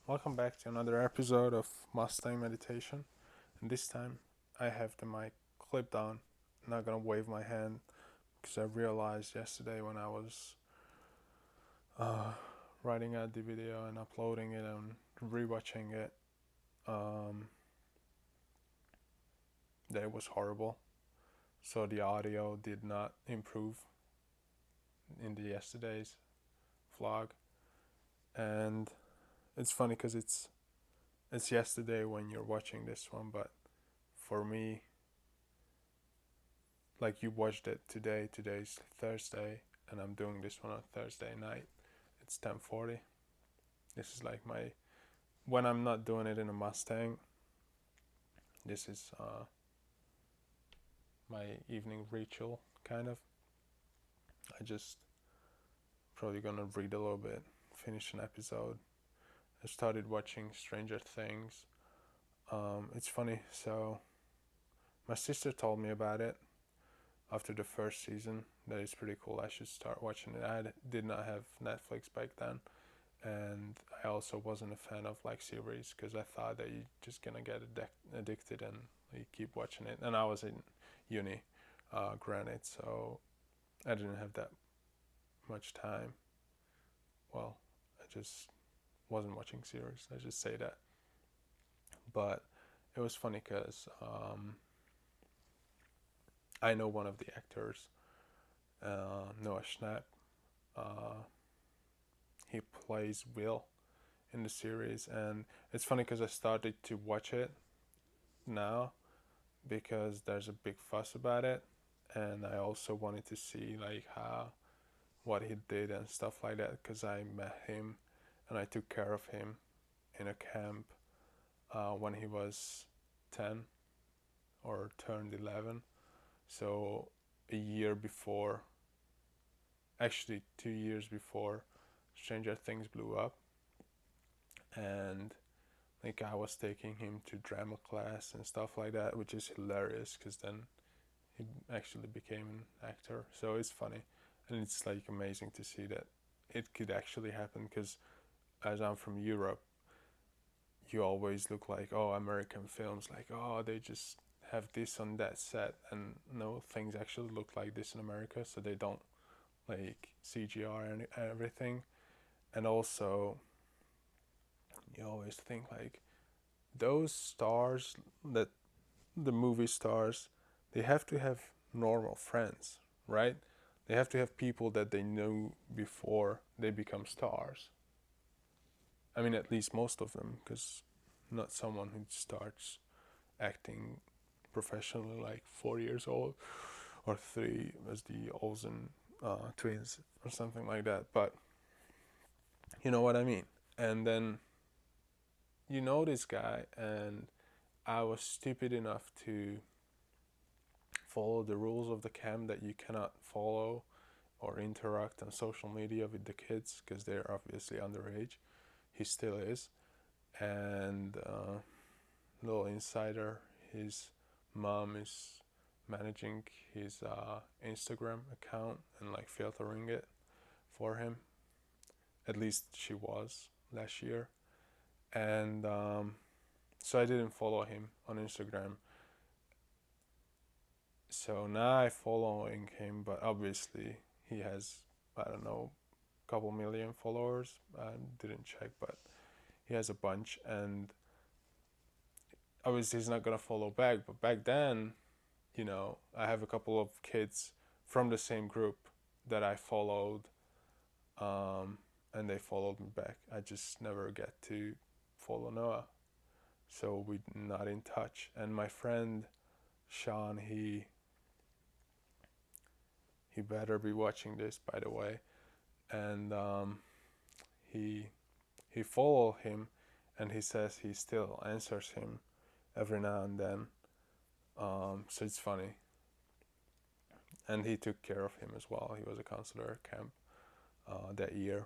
Welcome back to another episode of Mustang Meditation. And this time I have the mic clipped on. I'm not gonna wave my hand because I realized yesterday when I was uh, writing out the video and uploading it and rewatching it um, that it was horrible. So the audio did not improve in the yesterday's vlog. And it's funny because it's yesterday when you're watching this one, but for me, like you watched it today. Today's Thursday, and I'm doing this one on Thursday night. It's 10:40. This is like my when I'm not doing it in a Mustang. This is my evening ritual, kind of. I just probably gonna read a little bit, finish an episode. I started watching Stranger Things. It's funny. So my sister told me about it after the first season. That is pretty cool. I should start watching it. Did not have Netflix back then, and I also wasn't a fan of like series because I thought that you just gonna get addicted and you keep watching it. And I was in uni, granted, so I didn't have that much time. Well, I just wasn't watching series. I just say that, but it was funny because I know one of the actors, Noah Schnapp. Uh, he plays Will in the series, and it's funny because I started to watch it now because there's a big fuss about it, and I also wanted to see like how what he did and stuff like that because I met him and I took care of him in a camp when he was 10 or turned 11. So a year before, actually 2 years before Stranger Things blew up, and like I was taking him to drama class and stuff like that, which is hilarious because then he actually became an actor. So it's funny, and it's like amazing to see that it could actually happen. Because as I'm from Europe, you always look like, oh, American films, like, oh, they just have this on that set, and no, things actually look like this in America, so they don't like CGI and everything. And also, you always think like those stars that the movie stars, they have to have normal friends, right? They have to have people that they know before they become stars. I mean, at least most of them, because not someone who starts acting professionally like 4 years old or three as the Olsen twins or something like that. But you know what I mean. And then you know this guy, and I was stupid enough to follow the rules of the camp that you cannot follow or interact on social media with the kids because they're obviously underage. He still is. And little insider, his mom is managing his Instagram account and like filtering it for him. At least she was last year. And so I didn't follow him on Instagram. So now I'm following him, but obviously he has, I don't know, a couple million followers. I didn't check, but he has a bunch. And obviously he's not gonna follow back. But back then, I have a couple of kids from the same group that I followed, and they followed me back. I just never get to follow Noah, so we're not in touch. And my friend Sean, he better be watching this, by the way. And he he follow him, and he says he still answers him every now and then. So it's funny. And he took care of him as well. He was a counselor at camp that year,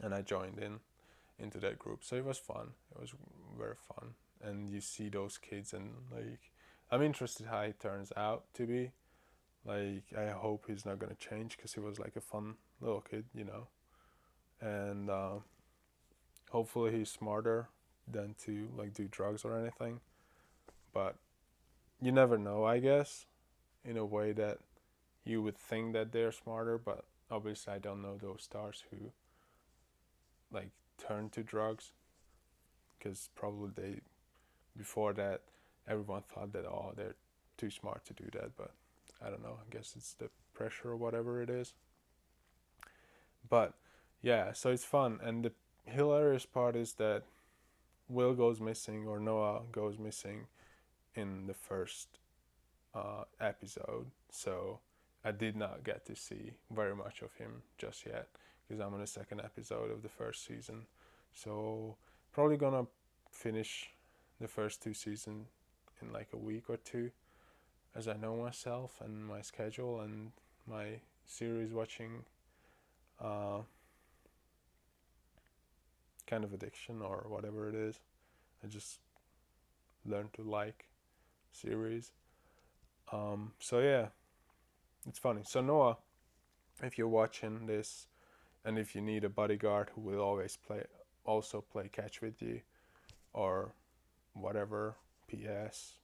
and I joined into that group. So it was fun. It was very fun, and you see those kids, and like I'm interested how he turns out to be. Like I hope he's not gonna change because he was like a fun little kid. And hopefully he's smarter than to like do drugs or anything. But you never know, I guess, in a way that you would think that they're smarter, but obviously I don't know those stars who like turn to drugs, because probably they before that everyone thought that, oh, they're too smart to do that, but I don't know, I guess it's the pressure or whatever it is. But yeah, so it's fun, and the hilarious part is that Will goes missing, or Noah goes missing in the first episode, so I did not get to see very much of him just yet, because I'm on the second episode of the first season. So probably gonna finish the first two seasons in like a week or two, as I know myself and my schedule and my series watching uh, kind of addiction or whatever it is. I just learned to like series. So yeah, it's funny. So Noah, if you're watching this, and if you need a bodyguard who will always also play catch with you, or whatever, PS,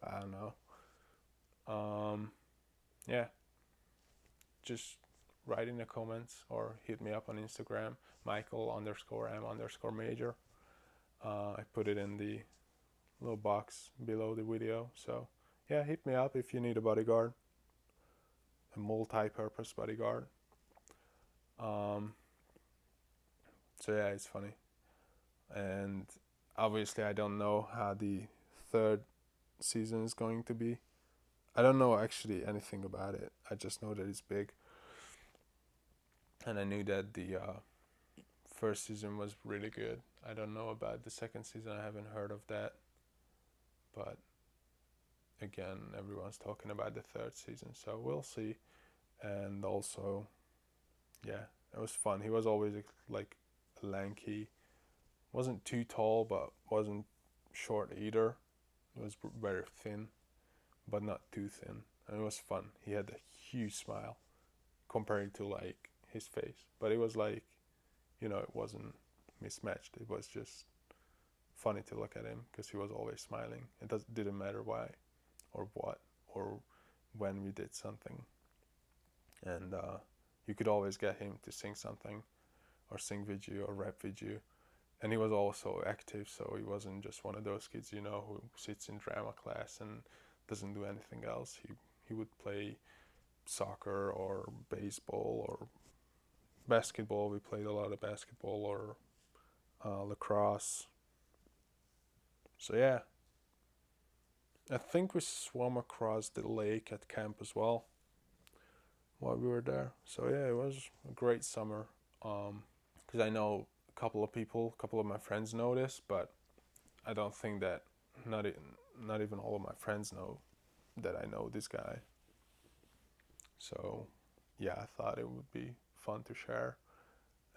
I don't know. Yeah, just write in the comments or hit me up on Instagram, Michael_M_major. I put it in the little box below the video. So yeah, hit me up if you need a bodyguard, a multi-purpose bodyguard. So yeah, it's funny, and obviously I don't know how the third season is going to be. I don't know actually anything about it. I just know that it's big, and I knew that the first season was really good. I don't know about the second season. I haven't heard of that, but again, everyone's talking about the third season, so we'll see. And also, yeah, it was fun. He was always like lanky, wasn't too tall, but wasn't short either. He was very thin, but not too thin, and it was fun. He had a huge smile compared to like his face, but it was like, it wasn't mismatched. It was just funny to look at him because he was always smiling. Didn't matter why or what or when we did something, and you could always get him to sing something or sing with you or rap with you. And he was also active, so he wasn't just one of those kids, who sits in drama class and doesn't do anything else. He would play soccer or baseball or basketball. We played a lot of basketball or lacrosse. So yeah, I think we swam across the lake at camp as well while we were there. So yeah, it was a great summer. Because I know a couple of my friends know this, but I don't think that not even all of my friends know that I know this guy. So yeah, I thought it would be fun to share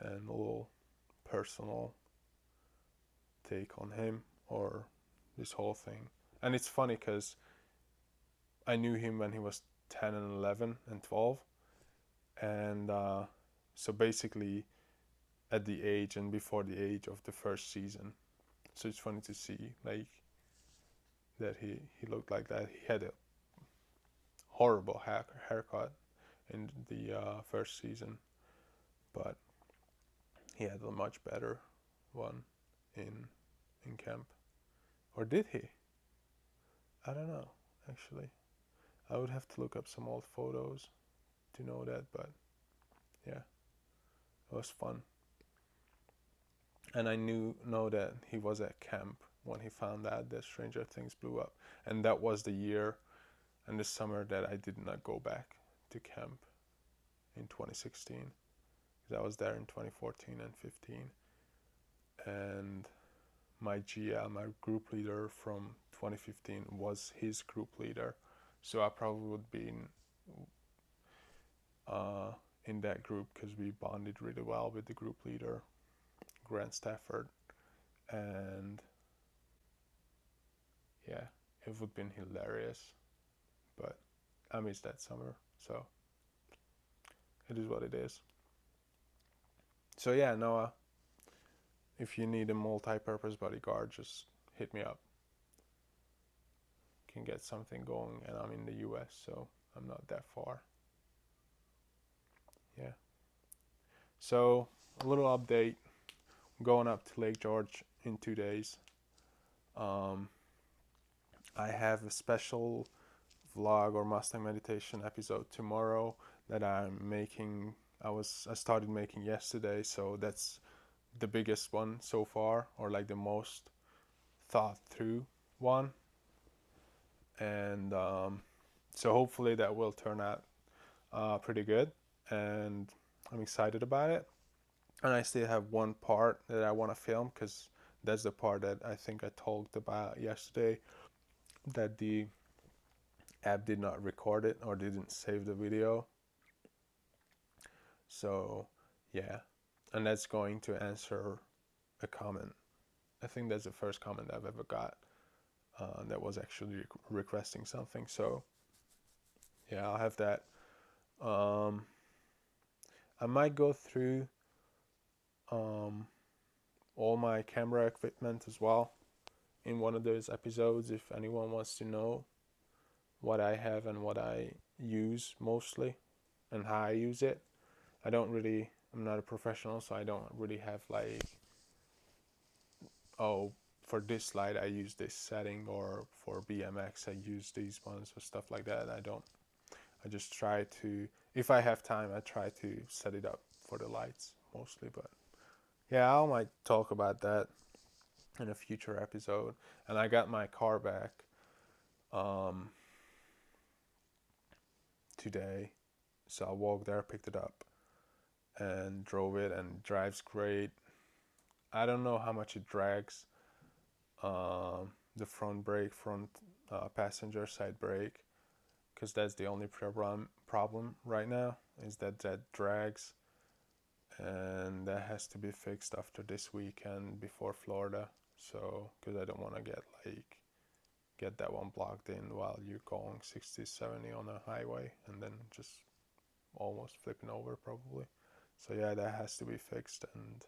and a little personal take on him or this whole thing. And it's funny because I knew him when he was 10 and 11 and 12, and so basically at the age and before the age of the first season. So it's funny to see like that he looked like that. He had a horrible haircut in the first season, but he had a much better one in camp. Or did he? I don't know, actually. I would have to look up some old photos to know that, but yeah, it was fun. And I know that he was at camp when he found out that Stranger Things blew up. And that was the year and the summer that I did not go back to camp in 2016. Because I was there in 2014 and 15. And my GL, my group leader from 2015, was his group leader. So I probably would be in that group because we bonded really well with the group leader, Grant Stafford. And yeah, it would have been hilarious. But I missed that summer, so it is what it is. So yeah, Noah, if you need a multi-purpose bodyguard, just hit me up. Can get something going, and I'm in the US, so I'm not that far. Yeah. So a little update. I'm going up to Lake George in 2 days. I have a special vlog or Mustang Meditation episode tomorrow that I'm making. I started making yesterday, so that's the biggest one so far, or like the most thought through one. And so hopefully that will turn out pretty good, and I'm excited about it. And I still have one part that I want to film, because that's the part that I think I talked about yesterday, that the app did not record it or didn't save the video. So yeah, and that's going to answer a comment. I think that's the first comment I've ever got that was actually requesting something. So yeah, I'll have that. I might go through all my camera equipment as well in one of those episodes, if anyone wants to know what I have and what I use mostly and how I use it. I'm not a professional, so I don't really have like, oh, for this slide I use this setting, or for BMX I use these ones, or stuff like that. I just try to, if I have time, I try to set it up for the lights mostly. But yeah, I might talk about that in a future episode. And I got my car back today, so I walked there, picked it up, and drove it, and it drives great. I don't know how much it drags, the front passenger side brake, because that's the only problem right now, is that drags, and that has to be fixed after this weekend before Florida. So because I don't want to get that one blocked in while you're going 60, 70 on a highway, and then just almost flipping over probably. So yeah, that has to be fixed. And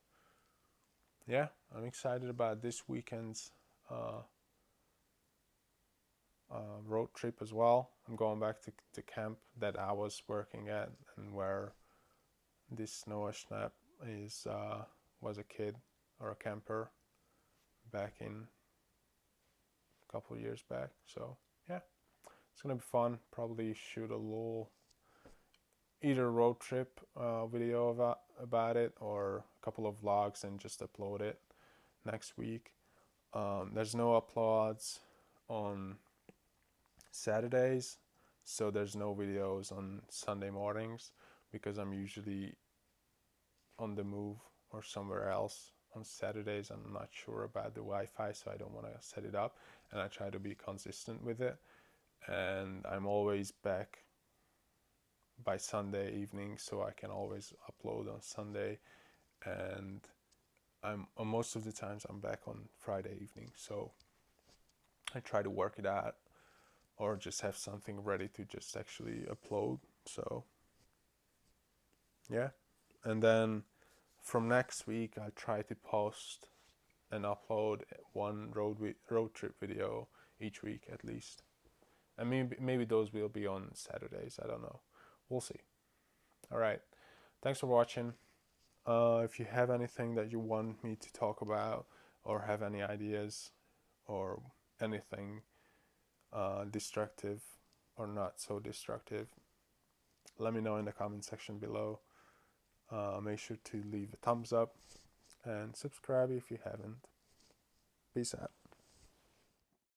yeah, I'm excited about this weekend's road trip as well. I'm going back to the camp that I was working at, and where this Noah Schnapp was a kid or a camper back in a couple of years back. So yeah, it's gonna be fun. Probably shoot a little either road trip video about it, or a couple of vlogs, and just upload it next week. There's no uploads on Saturdays, so there's no videos on Sunday mornings, because I'm usually on the move or somewhere else on Saturdays. I'm not sure about the Wi-Fi, so I don't want to set it up, and I try to be consistent with it. And I'm always back by Sunday evening, so I can always upload on Sunday. And I'm most of the times I'm back on Friday evening, so I try to work it out, or just have something ready to just actually upload. So yeah, and then from next week I'll try to post and upload one road trip video each week at least, and maybe those will be on Saturdays. I don't know, we'll see. All right, thanks for watching. If you have anything that you want me to talk about, or have any ideas, or anything destructive or not so destructive, let me know in the comment section below. Make sure to leave a thumbs up and subscribe if you haven't. Peace out.